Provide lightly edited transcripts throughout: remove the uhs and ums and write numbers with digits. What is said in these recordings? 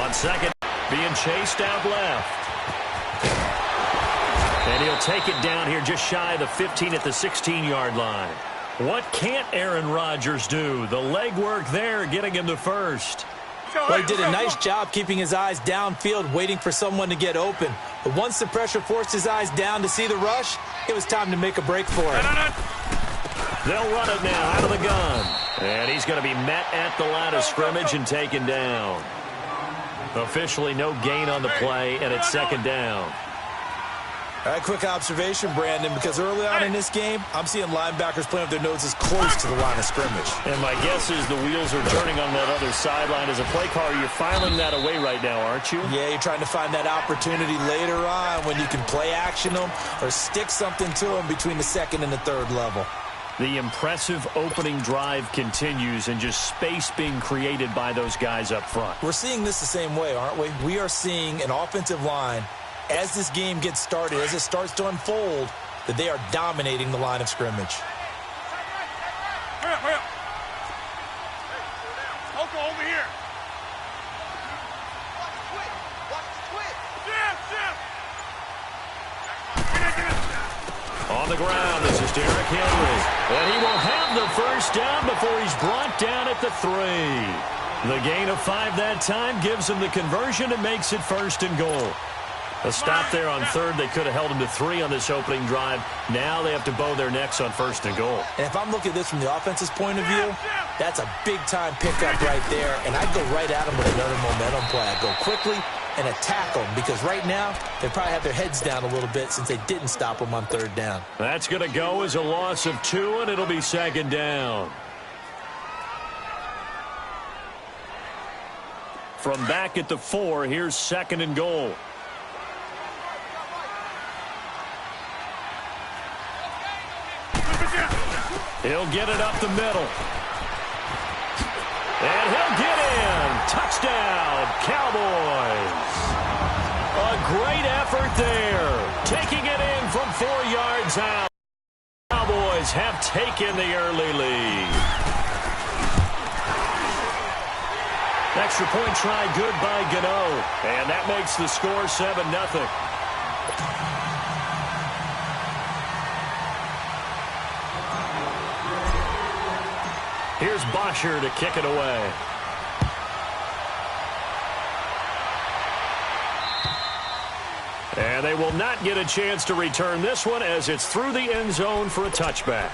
On second, being chased out left. And he'll take it down here just shy of the 15 at the 16-yard line. What can't Aaron Rodgers do? The legwork there getting him to first. Well, he did a nice job keeping his eyes downfield, waiting for someone to get open. But once the pressure forced his eyes down to see the rush, it was time to make a break for it. They'll run it now out of the gun. And he's going to be met at the line of scrimmage and taken down. Officially no gain on the play, and it's second down. All right, quick observation, Brandon, because early on in this game, I'm seeing linebackers playing with their noses close to the line of scrimmage. And my guess is the wheels are turning on that other sideline. As a play caller, you're filing that away right now, aren't you? Yeah, you're trying to find that opportunity later on when you can play action them or stick something to them between the second and the third level. The impressive opening drive continues and just space being created by those guys up front. We're seeing this the same way, aren't we? We are seeing an offensive line, as this game gets started, as it starts to unfold, that they are dominating the line of scrimmage. Hurry up, hurry up. Coco, over here. Watch the twitch. On the ground, this is Derrick Henry. And he will have the first down before he's brought down at the 3. The gain of 5 that time gives him the conversion and makes it first and goal. A stop there on third. They could have held him to 3 on this opening drive. Now they have to bow their necks on first and goal. And if I'm looking at this from the offense's point of view, that's a big-time pickup right there. And I'd go right at him with another momentum play. I'd go quickly and attack them because right now they probably have their heads down a little bit since they didn't stop them on third down. That's going to go as a loss of 2, and it'll be second down. From back at the 4, here's second and goal. He'll get it up the middle. And he'll get in. Touchdown, Cowboys. A great effort there. Taking it in from 4 yards out. Cowboys have taken the early lead. Extra point try good by Gano. And that makes the score 7-0. Here's Bosher to kick it away. And they will not get a chance to return this one as it's through the end zone for a touchback.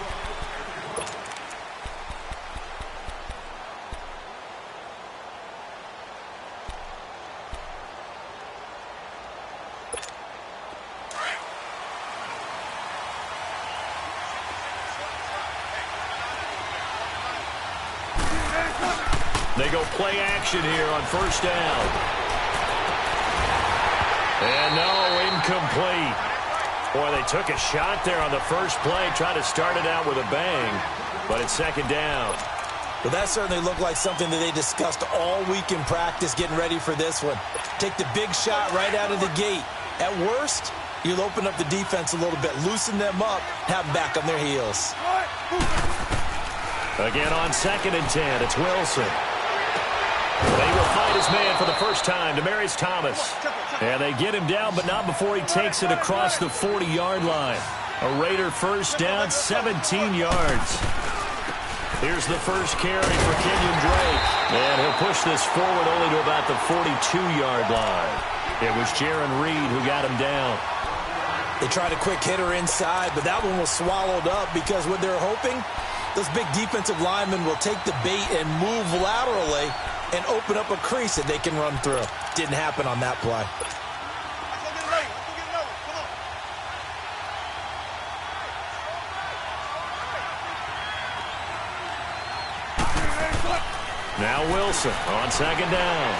They go play action here on first down. And no, incomplete. Boy, they took a shot there on the first play, trying to start it out with a bang, but it's second down. Well, that certainly looked like something that they discussed all week in practice getting ready for this one. Take the big shot right out of the gate. At worst, you'll open up the defense a little bit, loosen them up, have them back on their heels. Again on second and 10, it's Wilson. They will find his man for the first time, Demaryius Thomas. And they get him down, but not before he takes it across the 40-yard line. A Raider first down, 17 yards. Here's the first carry for Kenyon Drake. And he'll push this forward only to about the 42-yard line. It was Jaron Reed who got him down. They tried a quick hitter inside, but that one was swallowed up because what they're hoping, those big defensive linemen will take the bait and move laterally and open up a crease that they can run through. Didn't happen on that play. Now Wilson on second down.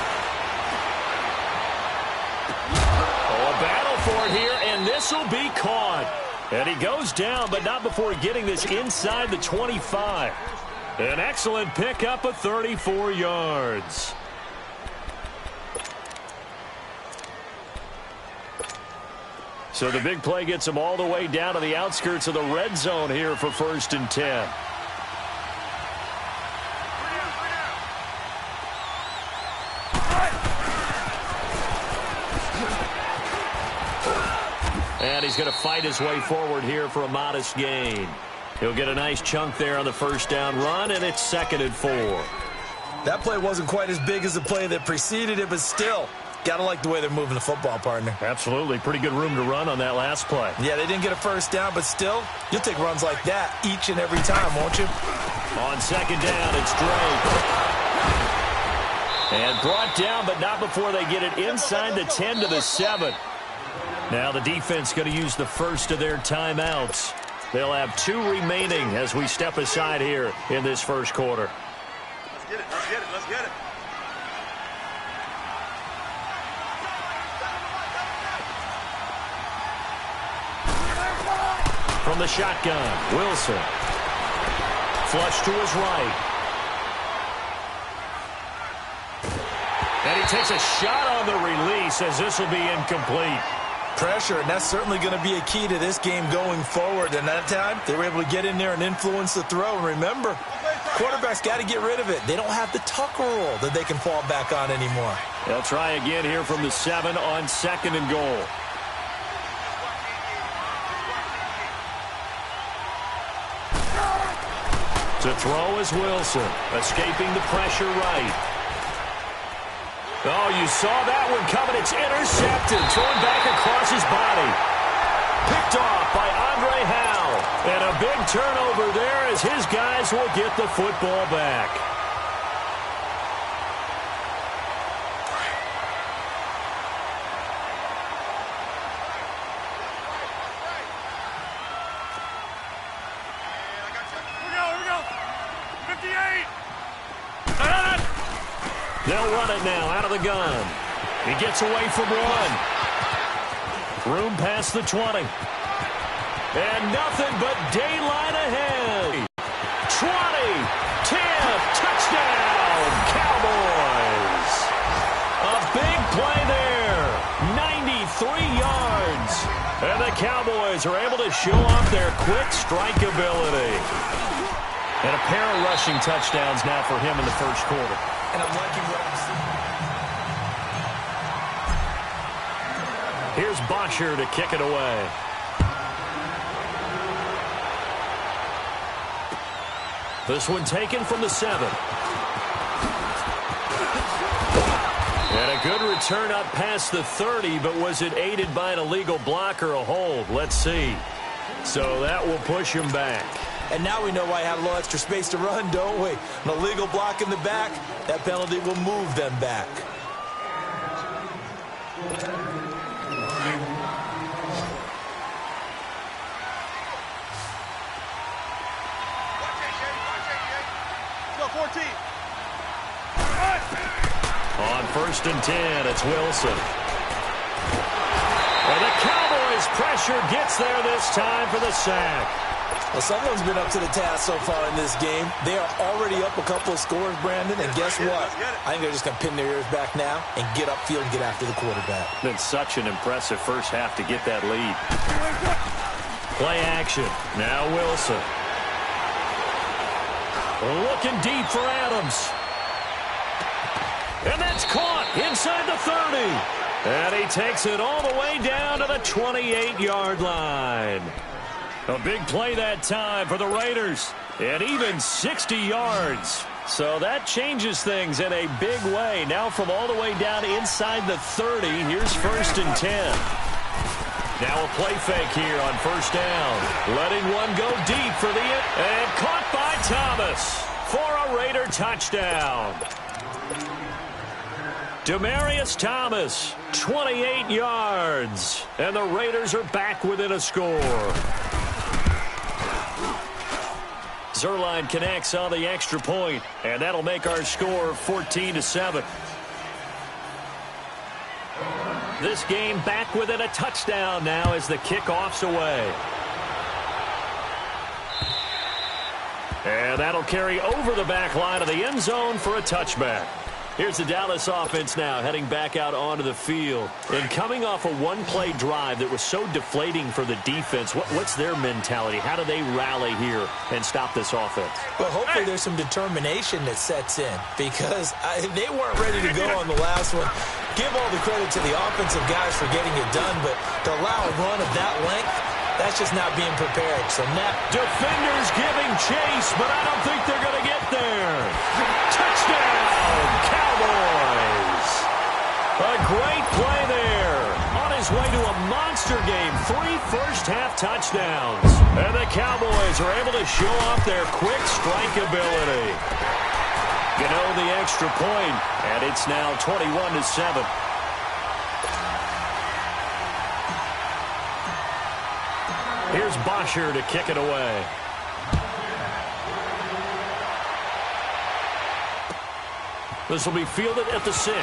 Oh, a battle for it here, and this will be caught. And he goes down, but not before getting this inside the 25. An excellent pickup of 34 yards. So the big play gets him all the way down to the outskirts of the red zone here for first and 10. And he's going to fight his way forward here for a modest gain. He'll get a nice chunk there on the first down run, and it's 2nd and 4. That play wasn't quite as big as the play that preceded it, but still, got to like the way they're moving the football, partner. Absolutely. Pretty good room to run on that last play. Yeah, they didn't get a first down, but still, you'll take runs like that each and every time, won't you? On 2nd down, it's Drake. And brought down, but not before they get it inside the 10 to the 7. Now the defense going to use the first of their timeouts. They'll have 2 remaining as we step aside here in this first quarter. Let's get it. Let's get it. Let's get it. From the shotgun, Wilson. Flush to his right. And he takes a shot on the release as this will be incomplete. Pressure, and that's certainly going to be a key to this game going forward. And that time, they were able to get in there and influence the throw. And remember, quarterbacks got to get rid of it. They don't have the Tucker rule that they can fall back on anymore. They'll try again here from the 7 on 2nd and goal. To throw is Wilson, escaping the pressure right. Oh, you saw that one coming. It's intercepted, thrown back across his body. Picked off by Andre Howe. And a big turnover there as his guys will get the football back. They'll run it now out of the gun. He gets away from one. Room past the 20. And nothing but daylight ahead. 20, 10, touchdown, Cowboys. A big play there. 93 yards. And the Cowboys are able to show off their quick strike ability. And a pair of rushing touchdowns now for him in the first quarter. And I'm liking what I'm seeing. Here's Botcher to kick it away. This one taken from the 7. And a good return up past the 30, but was it aided by an illegal block or a hold? Let's see. So that will push him back. And now we know why I had a little extra space to run, don't we? An illegal block in the back, that penalty will move them back. Go 14. On 1st and 10, it's Wilson. And the Cowboys' pressure gets there this time for the sack. Well, someone's been up to the task so far in this game. They are already up a couple of scores, Brandon, and guess what? I think they're just going to pin their ears back now and get upfield and get after the quarterback. Been such an impressive first half to get that lead. Play action. Now Wilson. Looking deep for Adams. And that's caught inside the 30. And he takes it all the way down to the 28-yard line. A big play that time for the Raiders. And even 60 yards. So that changes things in a big way. Now from all the way down inside the 30, here's 1st and 10. Now a play fake here on 1st down. Letting one go deep for the and caught by Thomas for a Raider touchdown. Demaryius Thomas, 28 yards. And the Raiders are back within a score. Zerline connects on the extra point, and that'll make our score 14-7. This game back within a touchdown now as the kickoff's away. And that'll carry over the back line of the end zone for a touchback. Here's the Dallas offense now heading back out onto the field. And coming off a one-play drive that was so deflating for the defense, what's their mentality? How do they rally here and stop this offense? Well, hopefully there's some determination that sets in because they weren't ready to go on the last one. Give all the credit to the offensive guys for getting it done, but to allow a run of that length, that's just not being prepared. So now defenders giving chase, but I don't think they're going to get there. Touchdown, Cowboys. A great play there. On his way to a monster game, 3 first-half touchdowns. And the Cowboys are able to show off their quick strike ability. You know, the extra point, and it's now 21-7. Here's Bosher to kick it away. This will be fielded at the 6.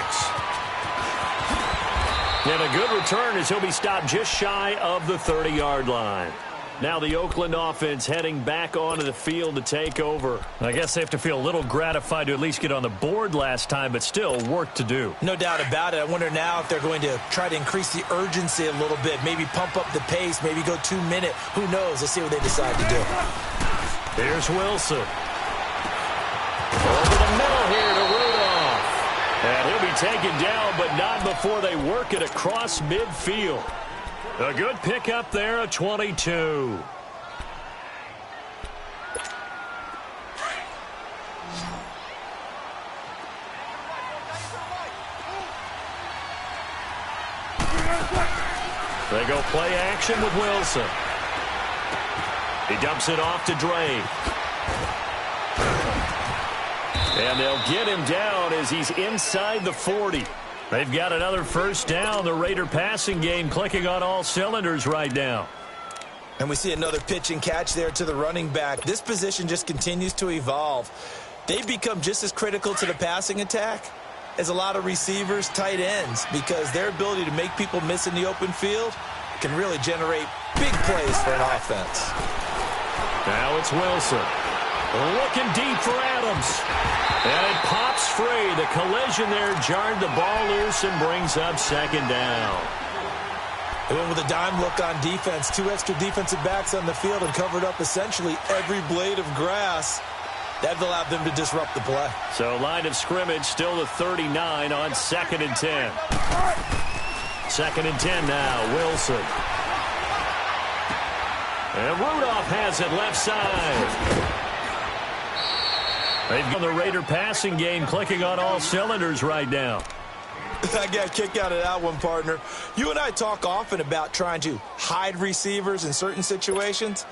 And a good return as he'll be stopped just shy of the 30-yard line. Now the Oakland offense heading back onto the field to take over. I guess they have to feel a little gratified to at least get on the board last time, but still work to do. No doubt about it. I wonder now if they're going to try to increase the urgency a little bit, maybe pump up the pace, maybe go 2-minute. Who knows? Let's see what they decide to do. Here's Wilson. Over the middle here to Rudolph. And he'll be taken down, but not before they work it across midfield. A good pickup there, a 22. They go play action with Wilson. He dumps it off to Drake. And they'll get him down as he's inside the 40. They've got another first down. The Raider passing game clicking on all cylinders right now. And we see another pitch and catch there to the running back. This position just continues to evolve. They become just as critical to the passing attack as a lot of receivers, tight ends, because their ability to make people miss in the open field can really generate big plays for an offense. Now it's Wilson. Looking deep for Adams. And it pops free. The collision there jarred the ball loose and brings up second down. They went with a dime look on defense. 2 extra defensive backs on the field and covered up essentially every blade of grass. That allowed them to disrupt the play. So line of scrimmage still the 39 on 2nd and 10. 2nd and 10 now. Wilson. And Rudolph has it left side. They've got the Raider passing game clicking on all cylinders right now. I got a kick out of that one, partner. You and I talk often about trying to hide receivers in certain situations,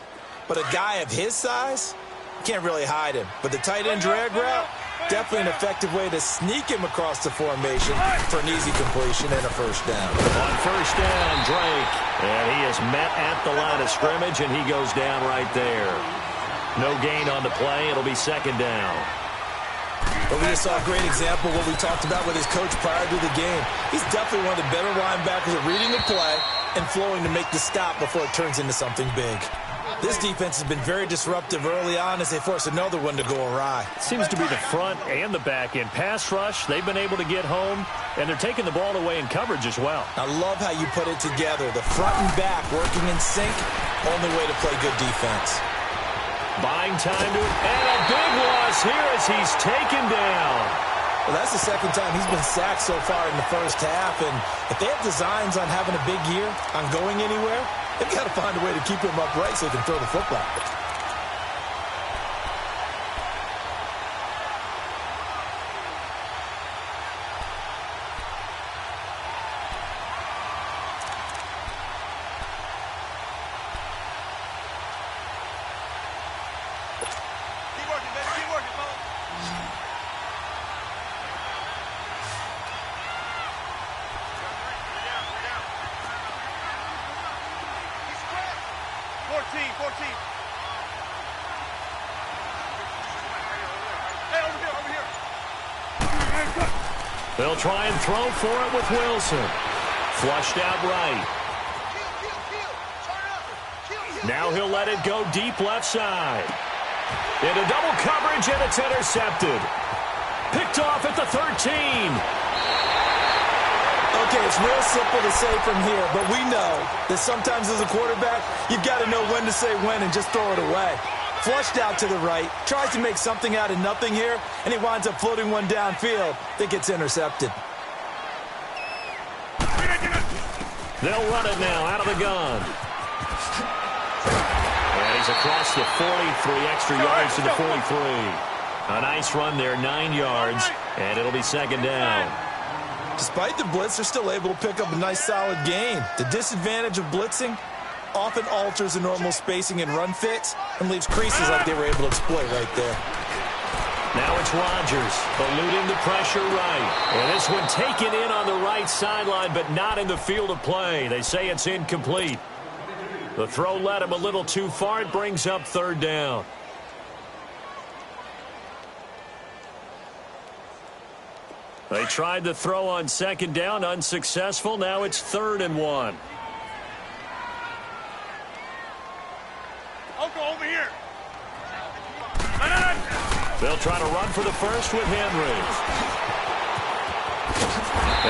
but a guy of his size, can't really hide him. But the tight end drag route, definitely an effective way to sneak him across the formation for an easy completion and a first down. On first down, Drake. And he is met at the line of scrimmage, and he goes down right there. No gain on the play. It'll be second down. But we just saw a great example of what we talked about with his coach prior to the game. He's definitely one of the better linebackers at reading the play and flowing to make the stop before it turns into something big. This defense has been very disruptive early on as they force another one to go awry. It seems to be the front and the back end. Pass rush, they've been able to get home, and they're taking the ball away in coverage as well. I love how you put it together. The front and back working in sync, only way to play good defense. Buying time to it, and a big loss here as he's taken down. Well, that's the second time he's been sacked so far in the first half, and if they have designs on having a big year, on going anywhere, they've got to find a way to keep him upright so he can throw the football. They'll try and throw for it with Wilson. Flushed out right. Now he'll let it go deep left side. Into double coverage, and it's intercepted. Picked off at the 13. Okay, it's real simple to say from here, but we know that sometimes as a quarterback, you've got to know when to say when and just throw it away. Flushed out to the right, tries to make something out of nothing here, and he winds up floating one downfield that gets intercepted. They'll run it now out of the gun. And he's across the 43 extra yards to the 43. A nice run there, 9 yards, and it'll be second down. Despite the blitz, they're still able to pick up a nice solid gain. The disadvantage of blitzing often alters the normal spacing and run fits and leaves creases like they were able to exploit right there. Now it's Rodgers, eluding the pressure right. And this one taken in on the right sideline, but not in the field of play. They say it's incomplete. The throw led him a little too far. It brings up third down. They tried the throw on second down, unsuccessful. Now it's 3rd and 1. Uncle, over here. They'll try to run for the first with Henry.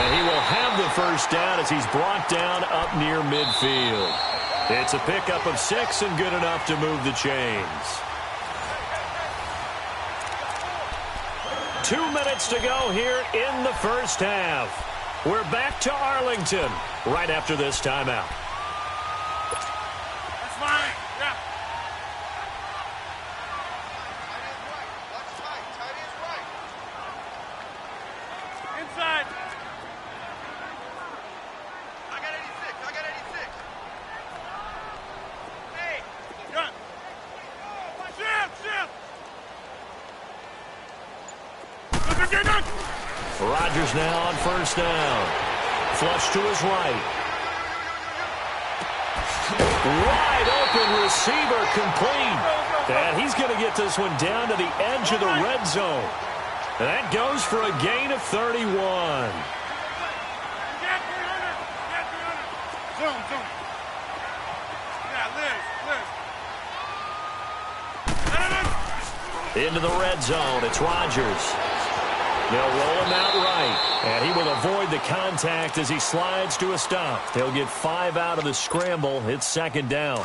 And he will have the first down as he's brought down up near midfield. It's a pickup of 6 and good enough to move the chains. 2 minutes to go here in the first half. We're back to Arlington right after this timeout. That's fine. Yeah. Tight is right. Inside. I got 86. Hey, gun. Shift. Rodgers now on first down. Flush to his right. Wide open receiver complete. And he's going to get this one down to the edge of the red zone. And that goes for a gain of 31. Zoom. Yeah, Liz. Into the red zone. It's Rodgers. They'll roll him out right, and he will avoid the contact as he slides to a stop. They'll get 5 out of the scramble. It's second down.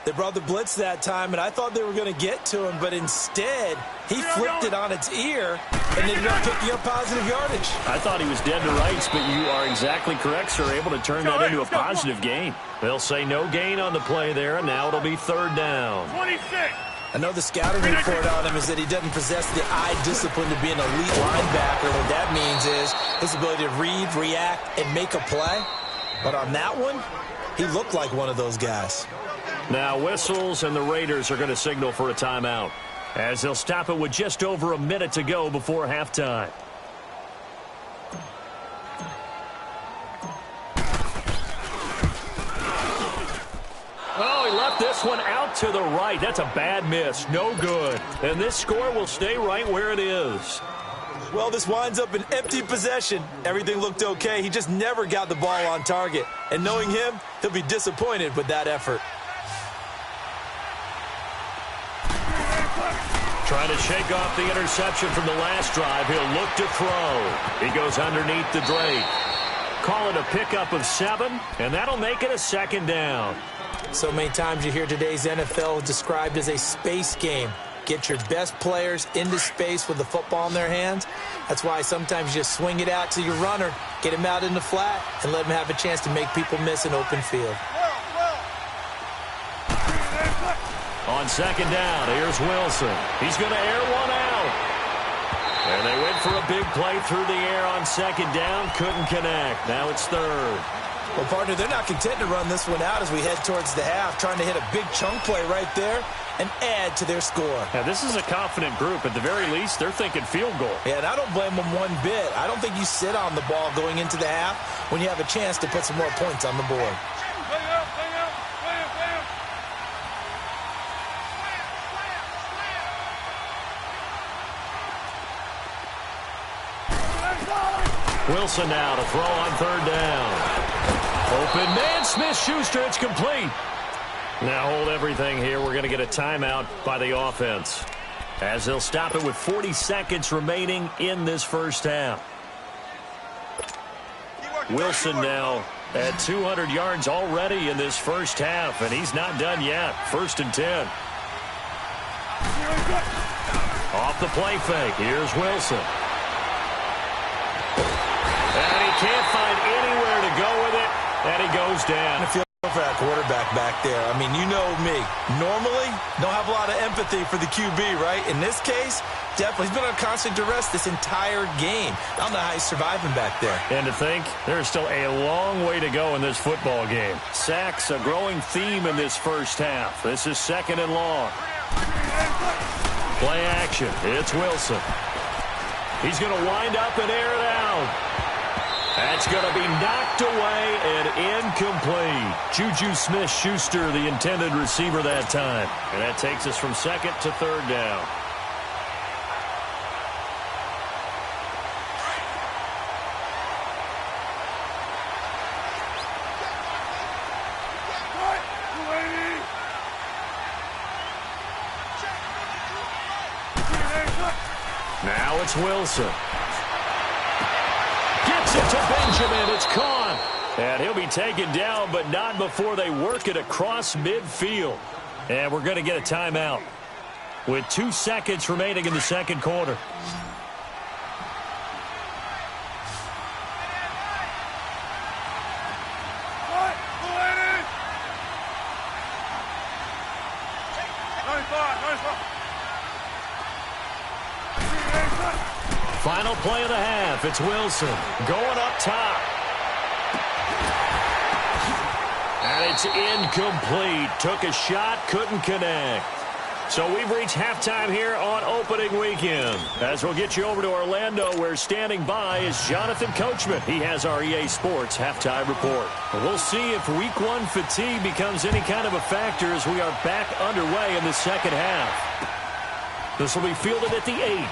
They brought the blitz that time, and I thought they were going to get to him, but instead, he flipped it on its ear and ended up picking up positive yardage. I thought he was dead to rights, but you are exactly correct, sir. Able to turn that into a positive gain. They'll say no gain on the play there, and now it'll be third down. 26. I know the scouting report on him is that he doesn't possess the eye discipline to be an elite linebacker. What that means is his ability to read, react, and make a play. But on that one, he looked like one of those guys. Now whistles, and the Raiders are going to signal for a timeout, as they'll stop it with just over a minute to go before halftime. Oh, he left this one out to the right. That's a bad miss. No good. And this score will stay right where it is. Well, this winds up an empty possession. Everything looked okay. He just never got the ball on target. And knowing him, he'll be disappointed with that effort. Trying to shake off the interception from the last drive. He'll look to throw. He goes underneath the Drake. Call it a pickup of 7, and that'll make it a second down. So many times you hear today's NFL described as a space game. Get your best players into space with the football in their hands. That's why sometimes you just swing it out to your runner, get him out in the flat, and let him have a chance to make people miss an open field. On second down, here's Wilson. He's going to air one out. And they went for a big play through the air on second down. Couldn't connect. Now it's third. Well, partner, they're not content to run this one out as we head towards the half, trying to hit a big chunk play right there and add to their score. Now, this is a confident group. At the very least, they're thinking field goal. Yeah, and I don't blame them one bit. I don't think you sit on the ball going into the half when you have a chance to put some more points on the board. Wilson now to throw on third down. Open man, Smith-Schuster, it's complete. Now hold everything here. We're going to get a timeout by the offense, as they'll stop it with 40 seconds remaining in this first half. Wilson now at 200 yards already in this first half, and he's not done yet. 1st and 10. Off the play fake. Here's Wilson. And he can't find anywhere to go with it. And he goes down. I feel for that quarterback back there. I mean, you know me. Normally, don't have a lot of empathy for the QB, right? In this case, definitely. He's been under constant duress this entire game. I don't know how he's surviving back there. And to think, there's still a long way to go in this football game. Sacks, a growing theme in this first half. This is 2nd and long. Play action. It's Wilson. He's going to wind up and air it out. That's going to be knocked away and incomplete. Juju Smith-Schuster, the intended receiver that time. And that takes us from 2nd to 3rd down. Now it's Wilson. Gets it to Benjamin. It's caught. And he'll be taken down, but not before they work it across midfield. And we're going to get a timeout with 2 seconds remaining in the second quarter. Final play of the half. It's Wilson going up top. And it's incomplete. Took a shot, couldn't connect. So we've reached halftime here on opening weekend. As we'll get you over to Orlando, where standing by is Jonathan Coachman. He has our EA Sports halftime report. We'll see if week 1 fatigue becomes any kind of a factor as we are back underway in the second half. This will be fielded at the 8.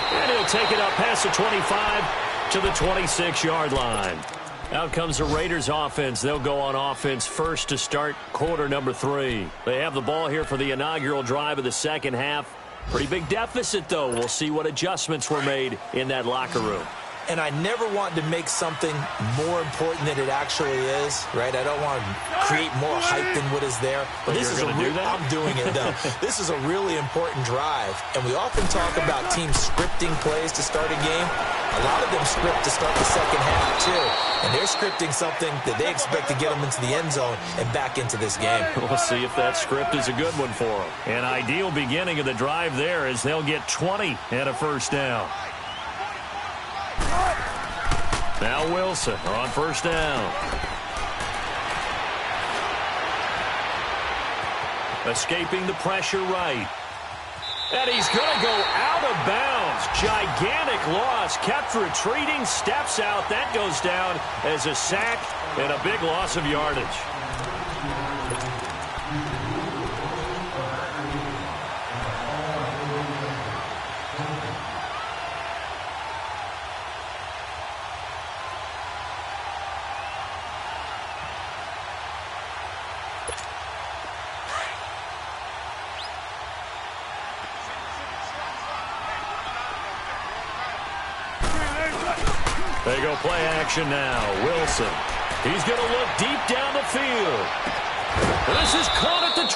And he'll take it up past the 25 to the 26-yard line. Out comes the Raiders offense. They'll go on offense first to start quarter number 3. They have the ball here for the inaugural drive of the second half. Pretty big deficit, though. We'll see what adjustments were made in that locker room. And I never want to make something more important than it actually is, right? I don't want to create more hype than what is there. But this is I'm doing it, though. This is a really important drive. And we often talk about teams scripting plays to start a game. A lot of them script to start the second half, too. And they're scripting something that they expect to get them into the end zone and back into this game. We'll see if that script is a good one for them. An ideal beginning of the drive there as they'll get 20 and a first down. Now Wilson on first down. Escaping the pressure right. And he's going to go out of bounds. Gigantic loss. Kept retreating. Steps out. That goes down as a sack and a big loss of yardage. They go play action now. Wilson. He's going to look deep down the field. This is caught at the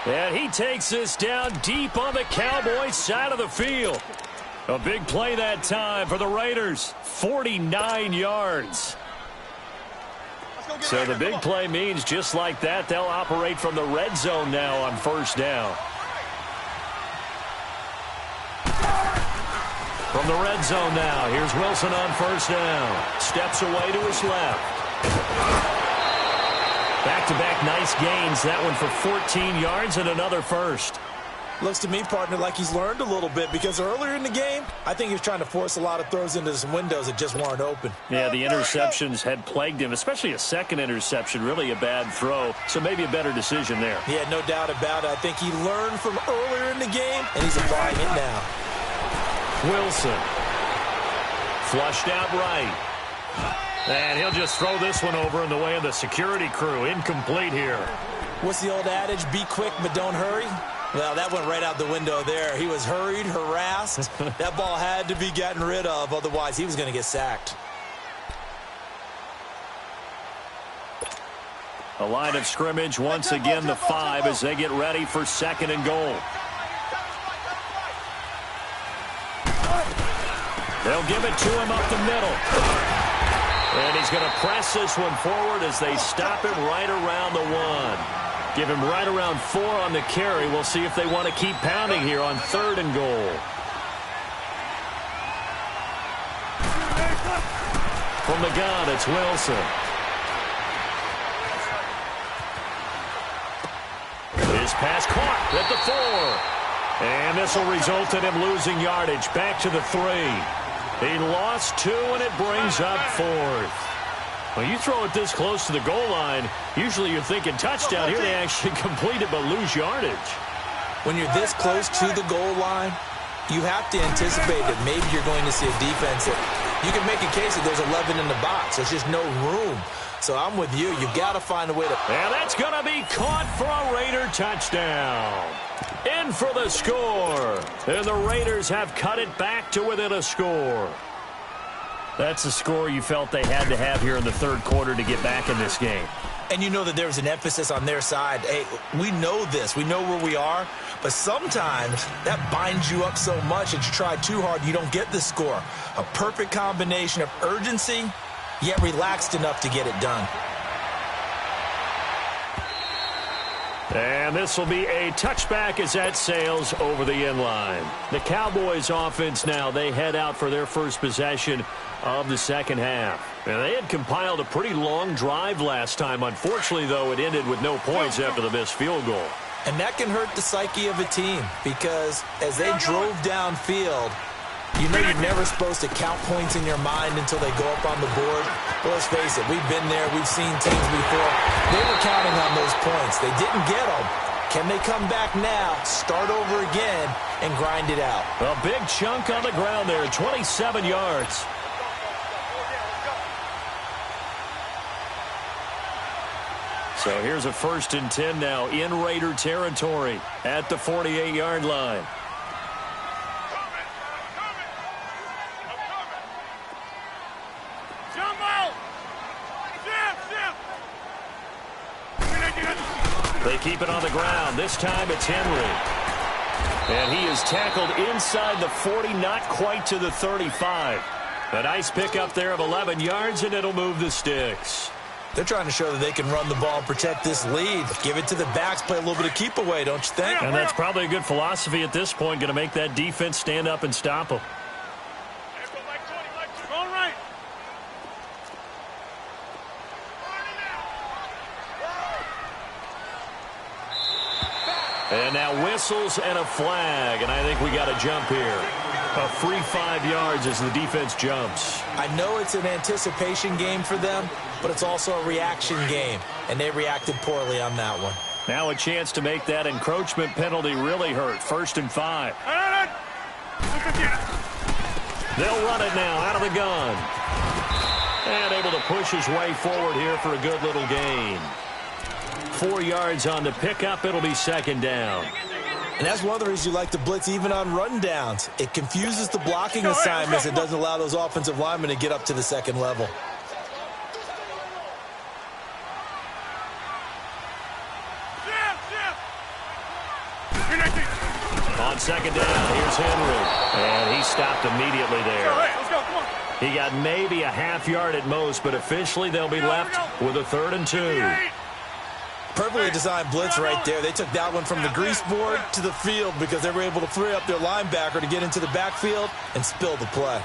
20. And he takes this down deep on the Cowboys side of the field. A big play that time for the Raiders. 49 yards. So the big play means just like that, they'll operate from the red zone now on first down. From the red zone now, here's Wilson on first down. Steps away to his left. Back-to-back nice gains. That one for 14 yards and another first. Looks to me, partner, like he's learned a little bit because earlier in the game, I think he was trying to force a lot of throws into some windows that just weren't open. Yeah, the interceptions had plagued him, especially a second interception, really a bad throw. So maybe a better decision there. Yeah, no doubt about it. I think he learned from earlier in the game, and he's applying it now. Wilson. Flushed out right. And he'll just throw this one over in the way of the security crew. Incomplete here. What's the old adage? Be quick, but don't hurry. Well, that went right out the window there. He was hurried, harassed. That ball had to be gotten rid of. Otherwise, he was going to get sacked. A line of scrimmage once again, the 5 as they get ready for second and goal. They'll give it to him up the middle. And he's going to press this one forward as they stop him right around the 1. Give him right around 4 on the carry. We'll see if they want to keep pounding here on 3rd and goal. From the gun, it's Wilson. His pass caught at the 4. And this will result in him losing yardage. Back to the 3. He lost 2, and it brings up 4th. When you throw it this close to the goal line, usually you're thinking touchdown. Here they actually complete it but lose yardage. When you're this close to the goal line, you have to anticipate that maybe you're going to see a defense that you can make a case that there's 11 in the box. There's just no room. So I'm with you. You've got to find a way to... And that's going to be caught for a Raider touchdown. In for the score. And the Raiders have cut it back to within a score. That's the score you felt they had to have here in the 3rd quarter to get back in this game. And you know that there was an emphasis on their side. Hey, we know this. We know where we are. But sometimes that binds you up so much that you try too hard, you don't get the score. A perfect combination of urgency, yet relaxed enough to get it done. And this will be a touchback as that sails over the end line. The Cowboys offense now, they head out for their first possession of the 2nd half. And they had compiled a pretty long drive last time. Unfortunately, though, it ended with no points after the missed field goal. And that can hurt the psyche of a team because as they drove downfield, you know you're never supposed to count points in your mind until they go up on the board. Well, let's face it, we've been there. We've seen teams before. They were counting on those points. They didn't get them. Can they come back now, start over again, and grind it out? A big chunk on the ground there, 27 yards. So here's a 1st and 10 now in Raider territory at the 48-yard line. They keep it on the ground. This time it's Henry. And he is tackled inside the 40, not quite to the 35. A nice pickup there of 11 yards, and it'll move the sticks. They're trying to show that they can run the ball and protect this lead. Give it to the backs, play a little bit of keep away, don't you think? And that's probably a good philosophy at this point, going to make that defense stand up and stop them. And now whistles and a flag, and I think we got a jump here. A free 5 yards as the defense jumps. I know it's an anticipation game for them, but it's also a reaction game, and they reacted poorly on that one. Now a chance to make that encroachment penalty really hurt. 1st and 5. They'll run it now out of the gun. And able to push his way forward here for a good little gain. 4 yards on the pickup. It'll be 2nd down. And that's one of the reasons you like to blitz even on rundowns. It confuses the blocking assignments. It doesn't allow those offensive linemen to get up to the 2nd level. On 2nd down, here's Henry. And he stopped immediately there. He got maybe a half yard at most, but officially they'll be left with a 3rd and 2. Perfectly designed blitz right there. They took that one from the grease board to the field because they were able to free up their linebacker to get into the backfield and spill the play.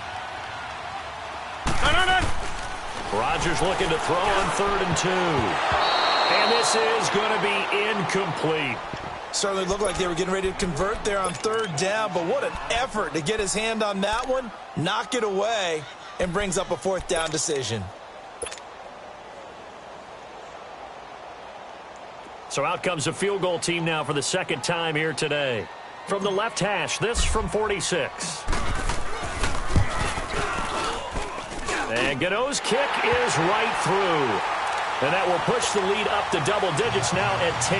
Rodgers looking to throw on 3rd and 2. And this is going to be incomplete. Certainly looked like they were getting ready to convert there on 3rd down, but what an effort to get his hand on that one, knock it away, and brings up a 4th down decision. So out comes the field goal team now for the 2nd time here today. From the left hash, this from 46. And Gano's kick is right through. And that will push the lead up to double digits now at 10.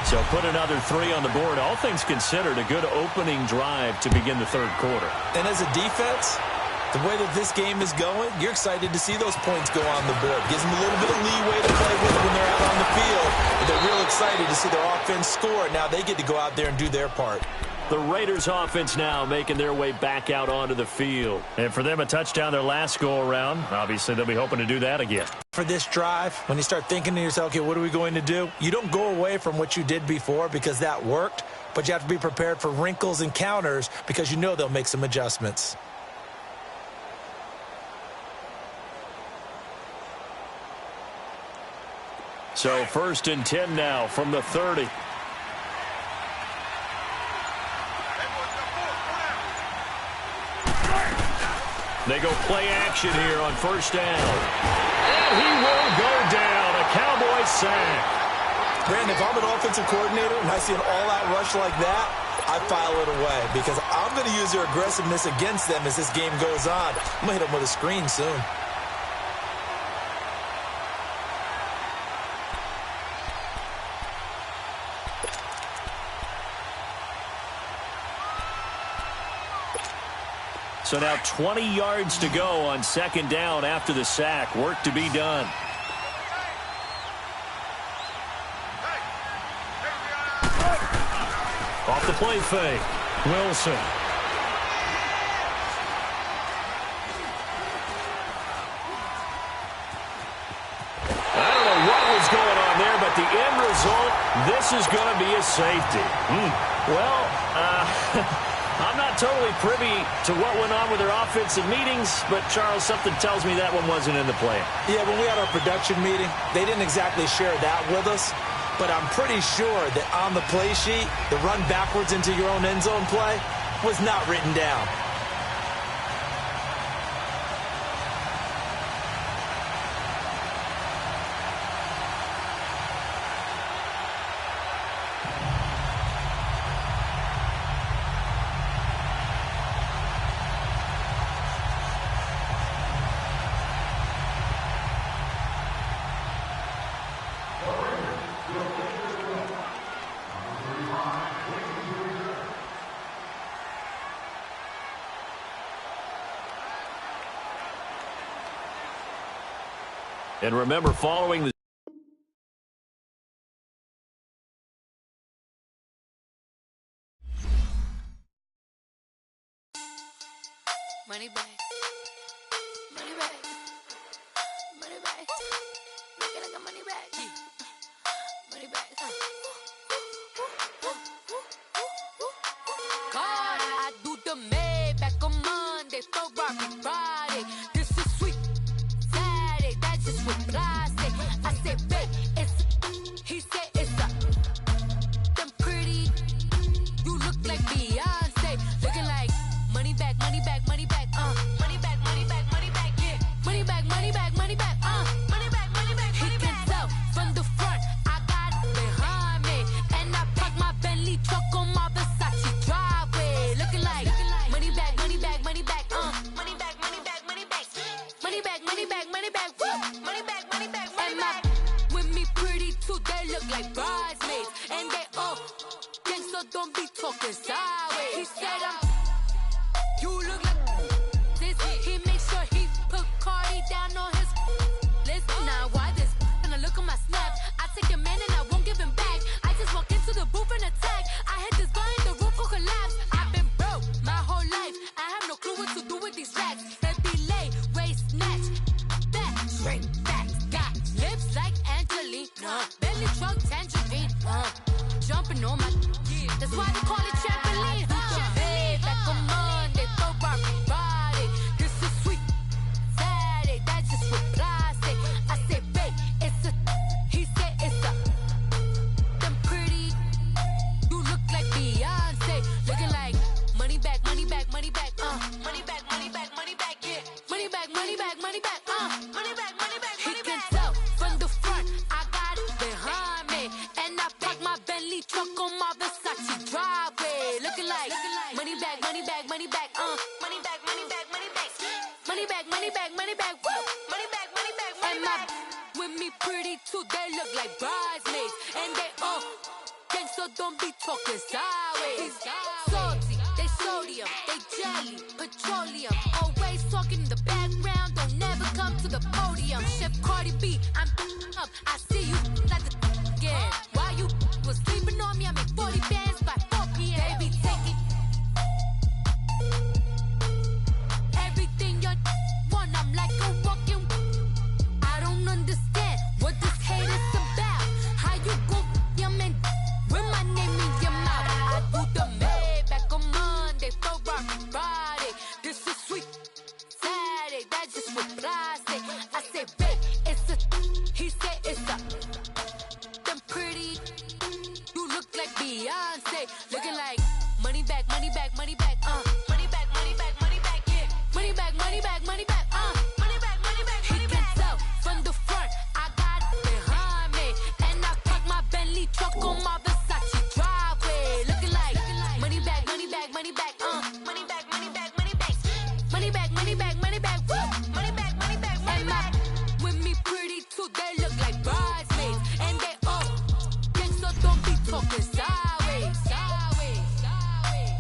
So put another 3 on the board. All things considered, a good opening drive to begin the 3rd quarter. And as a defense, the way that this game is going, you're excited to see those points go on the board. Gives them a little bit of leeway to play with when they're out on the field. But they're real excited to see their offense score. Now they get to go out there and do their part. The Raiders offense now making their way back out onto the field. And for them, a touchdown their last go-around. Obviously, they'll be hoping to do that again. For this drive, when you start thinking to yourself, okay, what are we going to do? You don't go away from what you did before because that worked, but you have to be prepared for wrinkles and counters because you know they'll make some adjustments. So 1st and 10 now from the 30. They go play action here on 1st down. And he will go down. A Cowboy sack. Brandon, if I'm an offensive coordinator and I see an all-out rush like that, I file it away because I'm going to use their aggressiveness against them as this game goes on. I'm going to hit them with a screen soon. So now 20 yards to go on 2nd down after the sack. Work to be done. Off the play fake. Wilson. I don't know what was going on there, but the end result, this is going to be a safety. Well, I'm not totally privy to what went on with their offensive meetings, but, Charles, something tells me that one wasn't in the plan. Yeah, when we had our production meeting, they didn't exactly share that with us, but I'm pretty sure that on the play sheet, the run backwards into your own end zone play was not written down. And remember, following the money back, money back, money back, make it like a money back, money back. God, I do the Maybach on Monday, Ferrari Friday. This is sweet Saturday, that's just what I say. I said, babe, it's, he said it's a, them pretty, you look like Beyonce, looking like money back, money back, money back, money back, money back, money back, yeah, money back, money back, money back, money back, money back, he can tell from the front, I got it behind me, and I park my Bentley truck on my Versace driveway, looking like money back, money back, money back, money back, money back, money back, money back, money back, money back, money back, money back, money back, with me pretty too, they look like bridesmaids, and they all gang, so don't be talking sideways. He said you look like this. He makes sure he put Cardi down on his list. Now why this? Gonna look at my snap. I take a man and I won't give him back. I just walk into the booth and attack. I hit this guy in the roof will collapse. I've been broke my whole life. I have no clue what to do with these racks. Baby lay, waist snatch, back, shrink back. Got lips like Angelina, belly truck tangerine, jumping on my. That's why they call it trampoline. Babe, like a Monday, Ferrari Friday. This is sweet Saturday, that's just what I say. I say, babe, it's a, he said it's a, them pretty, you look like Beyonce, looking like money back, money back, money back, money back, money back, money back, yeah, money back, money back, money back, money back, money back, he can tell from the front, I got it behind me, and I park my Bentley truck on my Versace driveway, looking like money back, money back, money back, money back, money back, money back, money back, money back, money back, woo, money back, money back, money back. With me pretty too, they look like bridesmaids, and they all gang, so don't be talking sideways. Salty, they sodium, they jelly, petroleum, always talking in the background, don't never come to the podium. Chef Cardi B, I'm up, I see you like the again. Why you was sleeping on me? I make 40 bands by 4 p.m. They be taking back, money back, money back, money back, money back, money back, yeah. Money back, money back, money back, money back, money back, money back. He can tell from the front, I got it behind me, and I park my Bentley truck on my Versace driveway, looking like money back, money back, money back, money back, money back, money back, money back, money back, money back, money back, money back, money back. With me pretty too, they look like bridesmaids, and they all gang, so don't be talking sideways, sideways, sideways.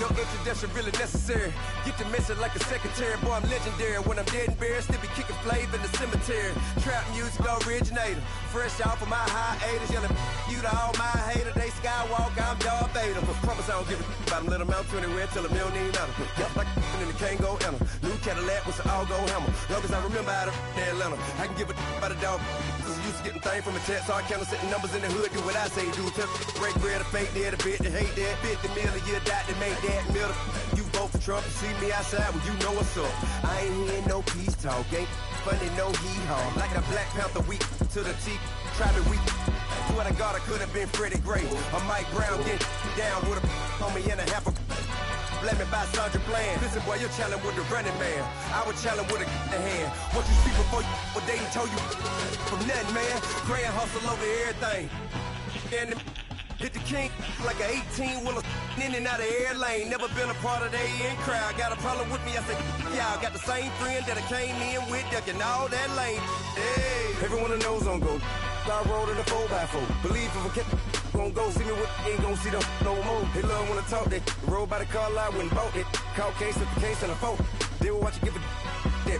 No introduction really necessary. Get the message like a secretary. Boy, I'm legendary. When I'm dead and buried, still be kicking flavor in the cemetery. Trap music originator. Fresh off of my hiatus. Yelling you to all my haters. They skywalk, I'm Darth Vader. But promise I don't give a about them. Let them out to anywhere. Tell them they don't need nothing. Yup, like and the can't go enter. New Cadillac with an all-go hammer. Long as I remember out of Atlanta. I can give a about a dog. Cause I'm used to getting things from a text. So I count setting numbers in the hood. Do what I say do. Tell break bread, a fake dead, a bit, they hate that. 50 million, you die to make that middle. You vote for Trump, you see me outside, well, you know what's up. I ain't hearing no peace talk, ain't funny, no hee-haw. Like the Black Panther week to the T, Travis week. Swear to God, I could have been Freddie Gray. Or Mike Brown get down with a homie and a half a blame me by Sandra Bland. Listen, boy, you're challenging with the running man. I was challenging with a in the hand. What you speak before you, what they done told you from nothing, man. Grand hustle over everything. And hit the king like an 18-wheeler in and out of air lane. Never been a part of the in crowd. Got a problem with me, I said, y'all got the same friend that I came in with, ducking all that lane. Hey, everyone knows on go. I rolled in a 4x4. Believe if a kid gon' go, see me with ain't gon' see them no more. They love when I talk, they roll by the car lot when bought it. Call case at the case and a phone. They will watch you give a that.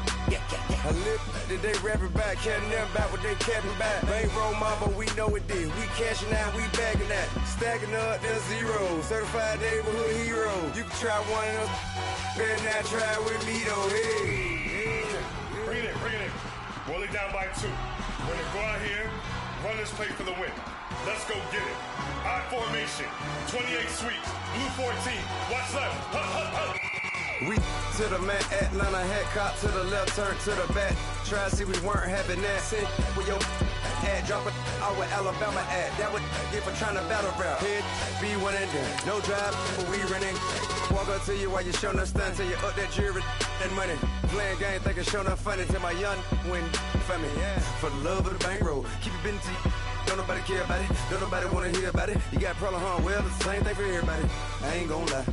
I live that they rapping back, can't never back what they capping back. They ain't roll my, but we know it did. We cashing out, we bagging that. Stacking up, there's zero. Certified neighborhood hero. You can try one of those, better not try with me though. Hey. Bring it in. Roll it down by 2. We're gonna go out here, run this play for the win. Let's go get it. I formation, 28 sweeps, blue 14. Watch left. We to the man, Atlanta head cop to the left, turn to the back. Try to see we weren't having that. Send with your ad, drop it out with Alabama ad. That would get for trying to battle rap. Head, be one and done. No drive, but we running. Walk up to you while you showing us stunts till you up that jury and money. Playing game, thinking showing up funny till my young win for me. Yeah. For the love of the bankroll, keep it busy. Don't nobody care about it. Don't nobody wanna hear about it. You got a problem, huh? Well, it's the same thing for everybody. I ain't gon' lie.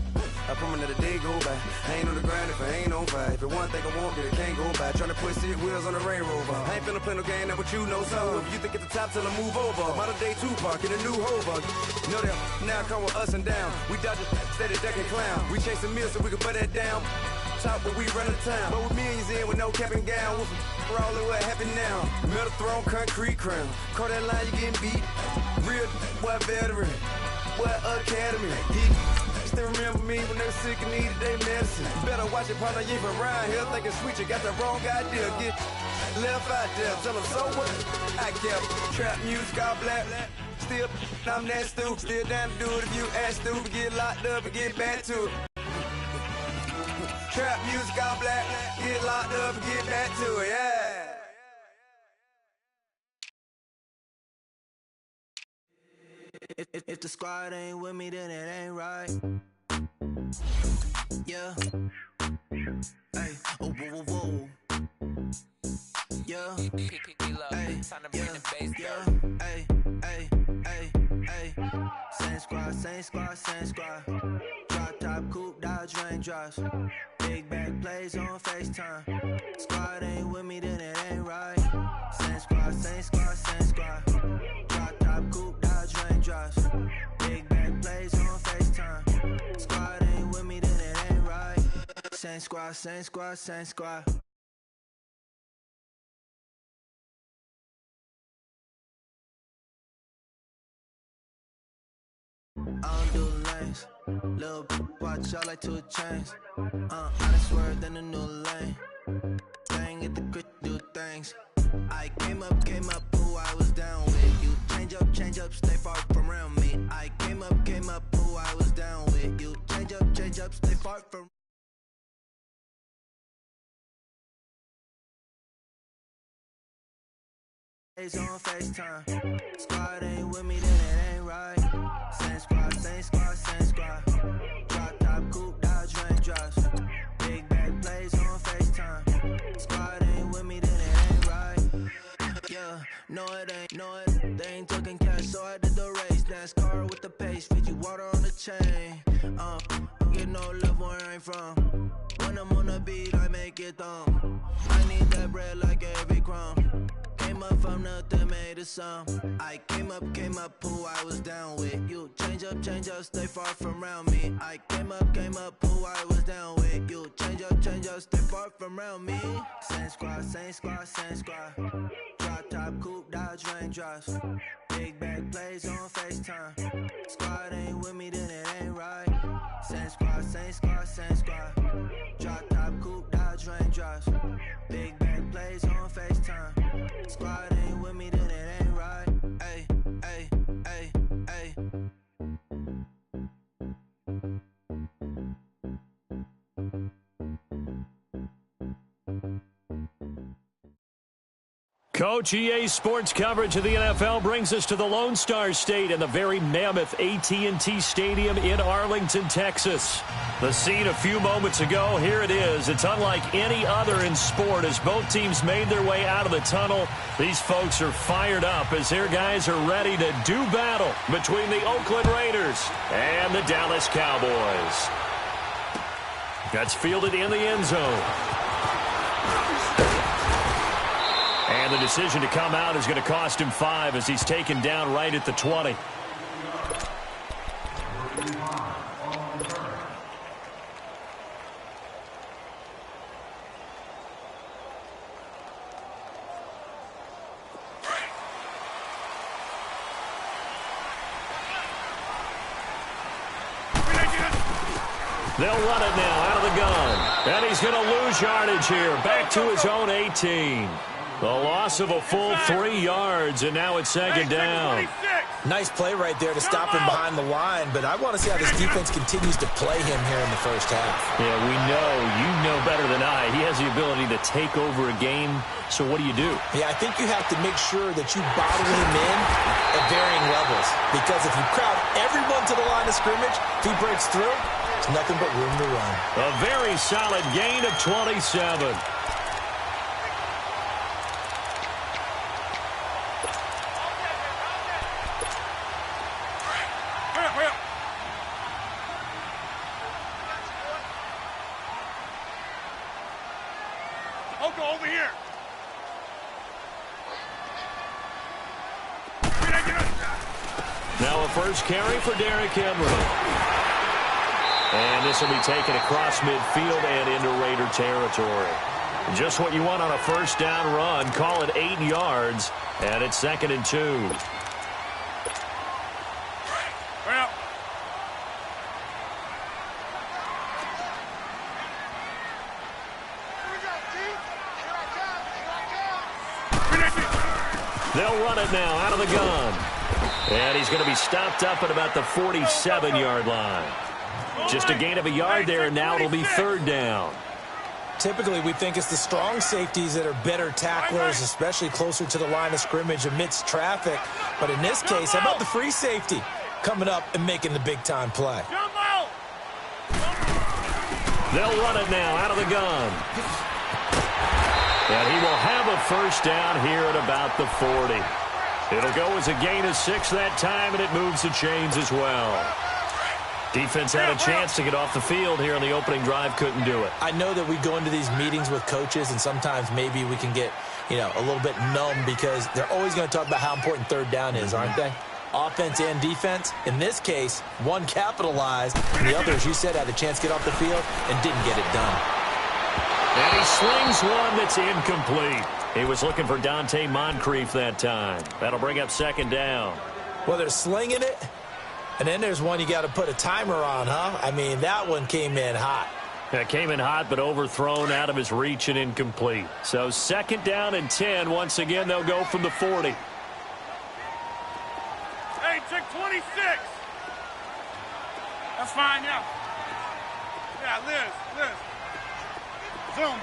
I promise that a day go by. I ain't on the grind if I ain't on fire. If it one thing I want, then it can't go by. Tryna put 6 wheels on the Range Rover. I ain't finna play no game, that what you know. So if you think at the top till I move over. Modern day Tupac in a new Hova. Know that now come with us and down. We dodge it, steady ducking clown. We chasing meals so we can put that down. Top but we run the town. But with millions in with no cap and gown. We're all in what happened now. Metal throne, concrete crown. Call that line, you getting beat. Real what veteran. What academy. He still remember me when they were sick and needed their medicine. Better watch it, partner, you from around here thinking sweet, you got the wrong idea. Get left out there, tell them so what? I kept trap music all black. Still, I'm that stupid. Still down to do it if you ask stupid. Get locked up and get back to it. Trap music all black. Get locked up and get back to it, yeah. If the squad ain't with me, then it ain't right. Yeah. Hey, oh, whoa, whoa, whoa. Yeah. Hey, yeah. Hey, hey, hey, hey. Same squad, same squad, same squad. Drop top, coupe, Dodge raindrops. Big back plays on FaceTime. Squad ain't with me, then it ain't right. Same squad, same squad, same squad. Drop top, coupe, Dodge raindrops. Big back plays on FaceTime. Squad ain't with me, then it ain't right. Same squad, same squad, same squad. I don't do lanes. Little watch out like 2 chains. I done swerved in a new lane. Staying at the crit, do things. I came up, who I was down with. You change up, stay far from around me. I came up, who I was down with. You change up, stay far from. On FaceTime. Squad ain't with me, then it ain't right. Same squad. Drop top, coupe, Dodge raindrops. Big bag plays on FaceTime. Squad ain't with me, then it ain't right. Yeah, no it ain't, they ain't talking cash, so I did the race. NASCAR with the pace, Fiji water on the chain. Get no love where I ain't from. When I'm on the beat, I make it thumb. I need that bread like every crumb. Came up from nothing, made a sum. I came up, who I was down with. You change up, stay far from around me. I came up, who I was down with. You change up, stay far from around me. Same squad. Drop top, coupe, Dodge raindrops. Big bag plays on FaceTime. Squad ain't with me, then it ain't right. Same squad. Drop top, coupe, Dodge raindrops. Big bag plays on FaceTime. Squad ain't with me, then it ain't right. Ay. Coach, EA Sports coverage of the NFL brings us to the Lone Star State and the very mammoth AT&T Stadium in Arlington, Texas. The scene a few moments ago, here it is. It's unlike any other in sport as both teams made their way out of the tunnel. These folks are fired up as their guys are ready to do battle between the Oakland Raiders and the Dallas Cowboys. That's fielded in the end zone. And the decision to come out is going to cost him 5 as he's taken down right at the 20. They'll run it now out of the gun. And he's going to lose yardage here. Back to his own 18. The loss of a full 3 yards, and now it's second down. Nice play right there to stop him behind the line, but I want to see how this defense continues to play him here in the first half. Yeah, you know better than I. He has the ability to take over a game, so what do you do? Yeah, I think you have to make sure that you bottle him in at varying levels, because if you crowd everyone to the line of scrimmage, if he breaks through, there's nothing but room to run. A very solid gain of 27. Over here. Now a first carry for Derrick Henry. And this will be taken across midfield and into Raider territory. Just what you want on a first down run. Call it 8 yards, and it's 2nd and 2. They'll run it now out of the gun. And he's going to be stopped up at about the 47-yard line. Just a gain of a yard there, and now it'll be 3rd down. Typically, we think it's the strong safeties that are better tacklers, especially closer to the line of scrimmage amidst traffic. But in this case, how about the free safety coming up and making the big-time play? They'll run it now out of the gun. And he will have a first down here at about the 40. It'll go as a gain of 6 that time, and it moves the chains as well. Defense had a chance to get off the field here on the opening drive, couldn't do it. I know that we go into these meetings with coaches, and sometimes maybe we can get, a little bit numb because they're always going to talk about how important 3rd down is, aren't they? Offense and defense. In this case, one capitalized, and the other, as you said, had a chance to get off the field and didn't get it done. And he slings one that's incomplete. He was looking for Dante Moncrief that time. That'll bring up 2nd down. Well, they're slinging it, And then there's one you got to put a timer on, huh? I mean, that one came in hot. That came in hot, but overthrown, out of his reach, and incomplete. So 2nd down and 10. Once again, they'll go from the 40. Hey, check 26. That's fine, yeah. Yeah, Liz. Zoom.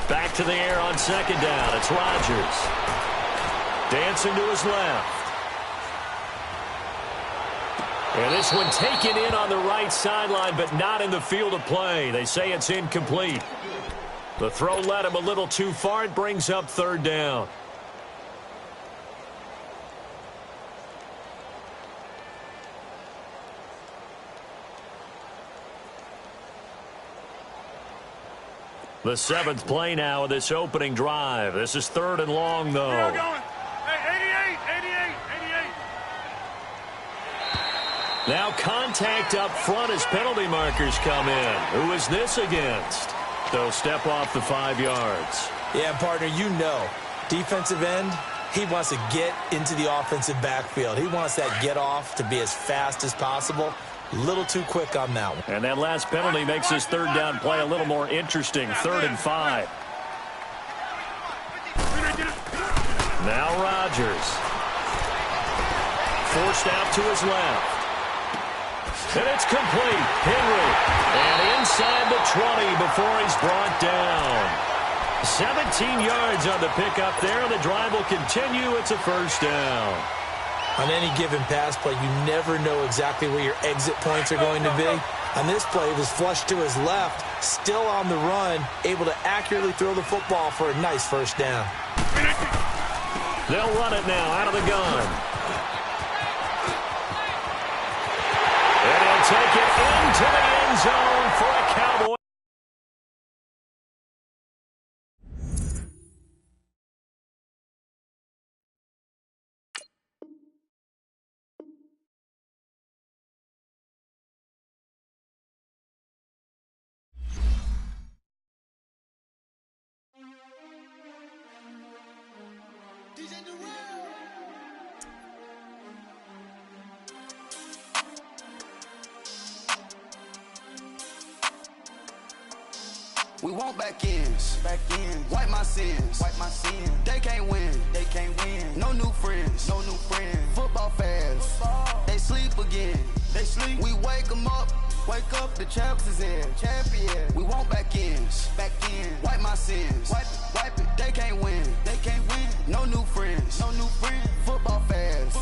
Back to the air on 2nd down. It's Rodgers. Dancing to his left. And this one taken in on the right sideline, but not in the field of play. They say it's incomplete. The throw led him a little too far. It brings up 3rd down. The 7th play now of this opening drive. This is 3rd and long, though. Where are you going? Hey, 88. Now contact up front as penalty markers come in. Who is this against? They'll step off the 5 yards. Yeah, partner, you know, defensive end, he wants to get into the offensive backfield. He wants that get off to be as fast as possible. A little too quick on that one. And that last penalty makes this 3rd down play a little more interesting. 3rd and 5. Now Rodgers. Forced out to his left. And it's complete. Henry. And inside the 20 before he's brought down. 17 yards on the pickup there. The drive will continue. It's a 1st down. On any given pass play, you never know exactly where your exit points are going to be. On this play, it was flushed to his left, still on the run, able to accurately throw the football for a nice 1st down. They'll run it now out of the gun. And he'll take it into the end zone for a Cowboy. We want back ends. Wipe my sins. They can't win. No new friends. Football fans. They sleep again. We wake them up. The champs is in. We want back ends. Wipe my sins. Wipe it. They can't win. No new friends. Football fans.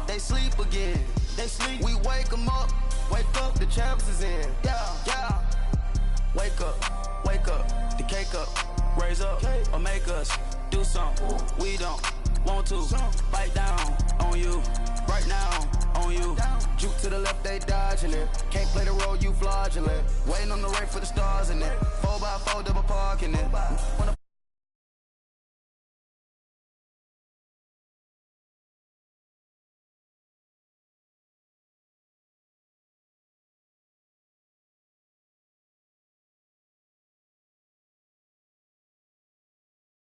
They sleep again. We wake them up. The champs is in. Yeah. Wake up, the cake up, raise up, or make us do something. We don't want to bite down on you, right now on you. Juke to the left, they dodging it. Can't play the role, you fraudulent. Waiting on the rain for the stars in it. 4x4 double parking it. Wanna